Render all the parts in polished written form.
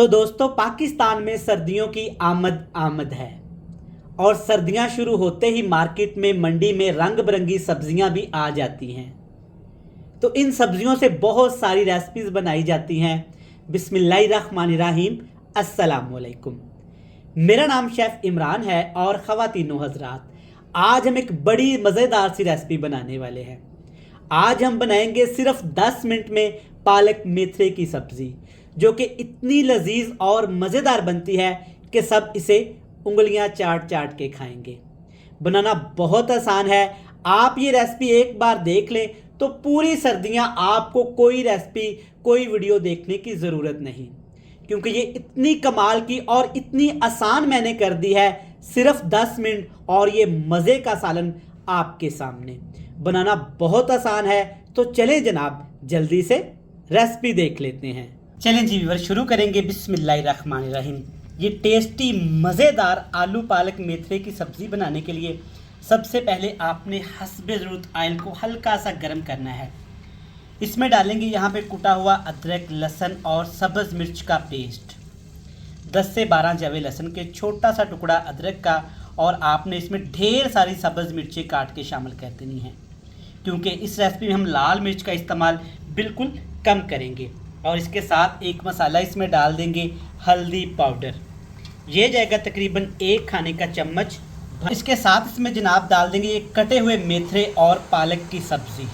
तो दोस्तों, पाकिस्तान में सर्दियों की आमद आमद है और सर्दियां शुरू होते ही मार्केट में, मंडी में रंग बिरंगी सब्जियां भी आ जाती हैं। तो इन सब्जियों से बहुत सारी रेसिपीज बनाई जाती हैं। बिस्मिल्लाहिर्रहमानिर्रहीम, अस्सलाम वालेकुम। मेरा नाम शेफ इमरान है और ख़वातीनो हज़रात, आज हम एक बड़ी मज़ेदार सी रेसिपी बनाने वाले हैं। आज हम बनाएंगे सिर्फ 10 मिनट में पालक मेथरे की सब्ज़ी, जो कि इतनी लजीज और मज़ेदार बनती है कि सब इसे उंगलियां चाट चाट के खाएंगे। बनाना बहुत आसान है। आप ये रेसिपी एक बार देख लें तो पूरी सर्दियां आपको कोई रेसिपी, कोई वीडियो देखने की ज़रूरत नहीं, क्योंकि ये इतनी कमाल की और इतनी आसान मैंने कर दी है। सिर्फ 10 मिनट और ये मज़े का सालन आपके सामने। बनाना बहुत आसान है, तो चलें जनाब, जल्दी से रेसिपी देख लेते हैं। चलें जी व्यूअर, शुरू करेंगे। बिस्मिल्लाहिर्रहमानिर्रहीम। ये टेस्टी मज़ेदार आलू पालक मेथरे की सब्ज़ी बनाने के लिए सबसे पहले आपने हस्बे ज़रूरत ऑयल को हल्का सा गर्म करना है। इसमें डालेंगे यहाँ पे कुटा हुआ अदरक, लहसुन और सब्ज़ मिर्च का पेस्ट, 10 से 12 जवे लहसुन के, छोटा सा टुकड़ा अदरक का, और आपने इसमें ढेर सारी सब्ज़ मिर्चें काट के शामिल कर देनी है, क्योंकि इस रेसिपी में हम लाल मिर्च का इस्तेमाल बिल्कुल कम करेंगे। और इसके साथ एक मसाला इसमें डाल देंगे, हल्दी पाउडर, ये जाएगा तकरीबन 1 खाने का चम्मच। इसके साथ इसमें जनाब डाल देंगे ये कटे हुए मेथरे और पालक की सब्ज़ी।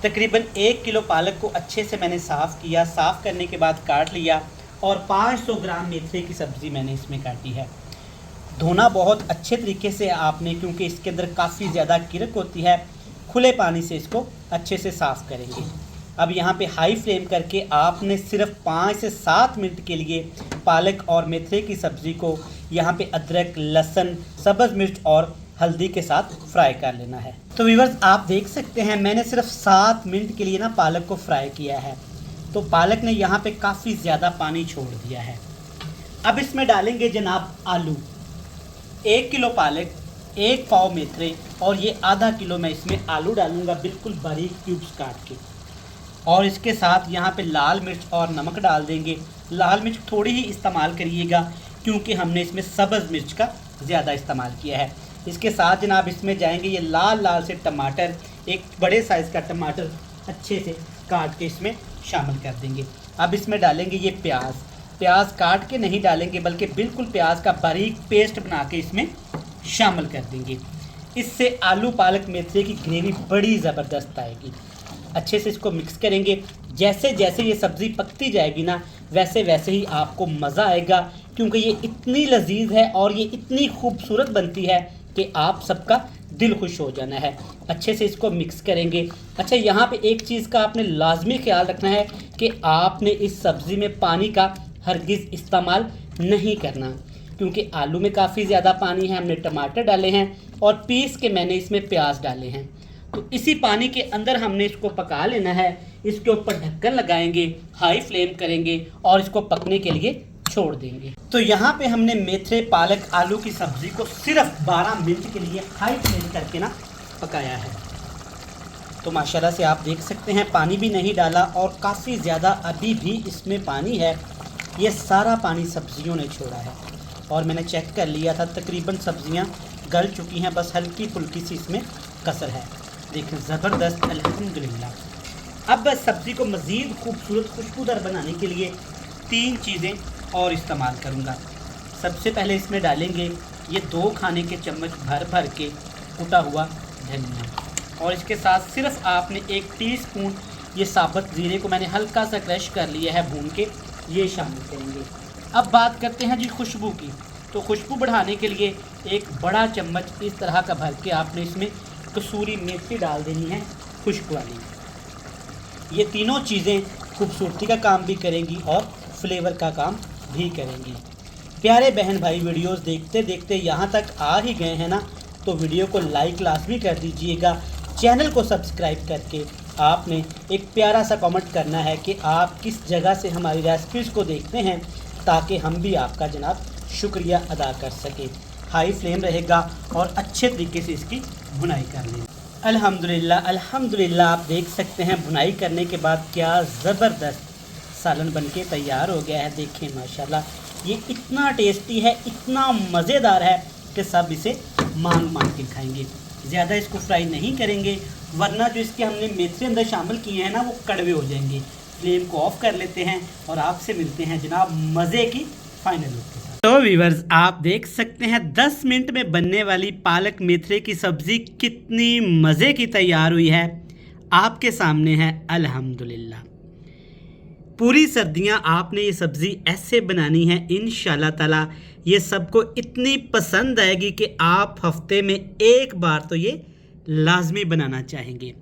तकरीबन 1 किलो पालक को अच्छे से मैंने साफ़ किया, साफ़ करने के बाद काट लिया, और 500 ग्राम मेथरे की सब्ज़ी मैंने इसमें काटी है। धोना बहुत अच्छे तरीके से आपने, क्योंकि इसके अंदर काफ़ी ज़्यादा किरक होती है। खुले पानी से इसको अच्छे से साफ़ करेंगे। अब यहाँ पे हाई फ्लेम करके आपने सिर्फ 5 से 7 मिनट के लिए पालक और मेथरे की सब्ज़ी को यहाँ पे अदरक, लहसुन, सब्ज़ मिर्च और हल्दी के साथ फ्राई कर लेना है। तो व्यूअर्स, आप देख सकते हैं मैंने सिर्फ 7 मिनट के लिए ना पालक को फ्राई किया है, तो पालक ने यहाँ पे काफ़ी ज़्यादा पानी छोड़ दिया है। अब इसमें डालेंगे जनाब आलू। 1 किलो पालक, 1 पाव मेथरे, और ये आधा किलो मैं इसमें आलू डालूंगा, बिल्कुल बारीक क्यूब्स काट के। और इसके साथ यहाँ पे लाल मिर्च और नमक डाल देंगे। लाल मिर्च थोड़ी ही इस्तेमाल करिएगा, क्योंकि हमने इसमें सब्ज़ मिर्च का ज़्यादा इस्तेमाल किया है। इसके साथ जनाब इसमें जाएंगे ये लाल लाल से टमाटर, एक बड़े साइज़ का टमाटर अच्छे से काट के इसमें शामिल कर देंगे। अब इसमें डालेंगे ये प्याज। प्याज काट के नहीं डालेंगे, बल्कि बिल्कुल प्याज का बारीक पेस्ट बना के इसमें शामिल कर देंगे। इससे आलू पालक मेथरे की ग्रेवी बड़ी ज़बरदस्त आएगी। अच्छे से इसको मिक्स करेंगे। जैसे जैसे ये सब्ज़ी पकती जाएगी ना, वैसे वैसे ही आपको मज़ा आएगा, क्योंकि ये इतनी लजीज है और ये इतनी खूबसूरत बनती है कि आप सबका दिल खुश हो जाना है। अच्छे से इसको मिक्स करेंगे। अच्छा, यहाँ पे एक चीज़ का आपने लाजमी ख्याल रखना है कि आपने इस सब्ज़ी में पानी का हरगिज़ इस्तेमाल नहीं करना, क्योंकि आलू में काफ़ी ज़्यादा पानी है। हमने टमाटर डाले हैं और पीस के मैंने इसमें प्याज डाले हैं, तो इसी पानी के अंदर हमने इसको पका लेना है। इसके ऊपर ढक्कन लगाएंगे, हाई फ्लेम करेंगे और इसको पकने के लिए छोड़ देंगे। तो यहाँ पे हमने मेथरे, पालक, आलू की सब्ज़ी को सिर्फ 12 मिनट के लिए हाई फ्लेम करके ना पकाया है। तो माशाल्लाह से आप देख सकते हैं पानी भी नहीं डाला और काफ़ी ज़्यादा अभी भी इसमें पानी है। ये सारा पानी सब्जियों ने छोड़ा है और मैंने चेक कर लिया था, तकरीबन सब्जियां गल चुकी हैं, बस हल्की फुल्की सी इसमें कसर है। देखें, ज़बरदस्त, अल्हम्दुलिल्लाह। अब सब्ज़ी को मज़ीद खूबसूरत खुशबूदार बनाने के लिए 3 चीज़ें और इस्तेमाल करूँगा। सबसे पहले इसमें डालेंगे ये 2 खाने के चम्मच भर भर के कुटा हुआ धनिया, और इसके साथ सिर्फ आपने 1 टीस्पून ये साबुत ज़ीरे को मैंने हल्का सा क्रश कर लिया है भून के, ये शामिल करेंगे। अब बात करते हैं जी खुशबू की। तो खुशबू बढ़ाने के लिए 1 बड़ा चम्मच इस तरह का भर के आपने इसमें कसूरी मेथी डाल देनी है, खुश्क वाली। ये तीनों चीज़ें खूबसूरती का काम भी करेंगी और फ्लेवर का काम भी करेंगी। प्यारे बहन भाई, वीडियोस देखते देखते यहाँ तक आ ही गए हैं ना, तो वीडियो को लाइक लाजमी कर दीजिएगा। चैनल को सब्सक्राइब करके आपने एक प्यारा सा कमेंट करना है कि आप किस जगह से हमारी रेसिपीज़ को देखते हैं, ताकि हम भी आपका जनाब शुक्रिया अदा कर सकें। हाई फ्लेम रहेगा और अच्छे तरीके से इसकी भुनाई कर लें। अल्हम्दुलिल्लाह, अल्हम्दुलिल्लाह। आप देख सकते हैं भुनाई करने के बाद क्या ज़बरदस्त सालन बनके तैयार हो गया है। देखें माशाल्लाह, ये इतना टेस्टी है, इतना मज़ेदार है कि सब इसे मांग मांग के खाएंगे। ज़्यादा इसको फ्राई नहीं करेंगे, वरना जो इसके हमने मेथरे अंदर शामिल किए हैं ना, वो कड़वे हो जाएंगे। फ्लेम को ऑफ कर लेते हैं और आपसे मिलते हैं जनाब मज़े की फाइनल लुक के साथ। तो व्यूअर्स, आप देख सकते हैं 10 मिनट में बनने वाली पालक मेथरे की सब्ज़ी कितनी मज़े की तैयार हुई है। आपके सामने है अल्हम्दुलिल्लाह। पूरी सर्दियां आपने ये सब्ज़ी ऐसे बनानी है, इंशाल्लाह ताला ये सबको इतनी पसंद आएगी कि आप हफ्ते में एक बार तो ये लाजमी बनाना चाहेंगे।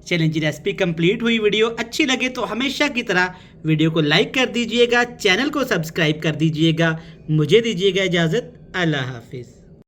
चलें जी, रेसिपी कंप्लीट हुई। वीडियो अच्छी लगे तो हमेशा की तरह वीडियो को लाइक कर दीजिएगा, चैनल को सब्सक्राइब कर दीजिएगा। मुझे दीजिएगा इजाज़त, अल्लाह हाफिज़।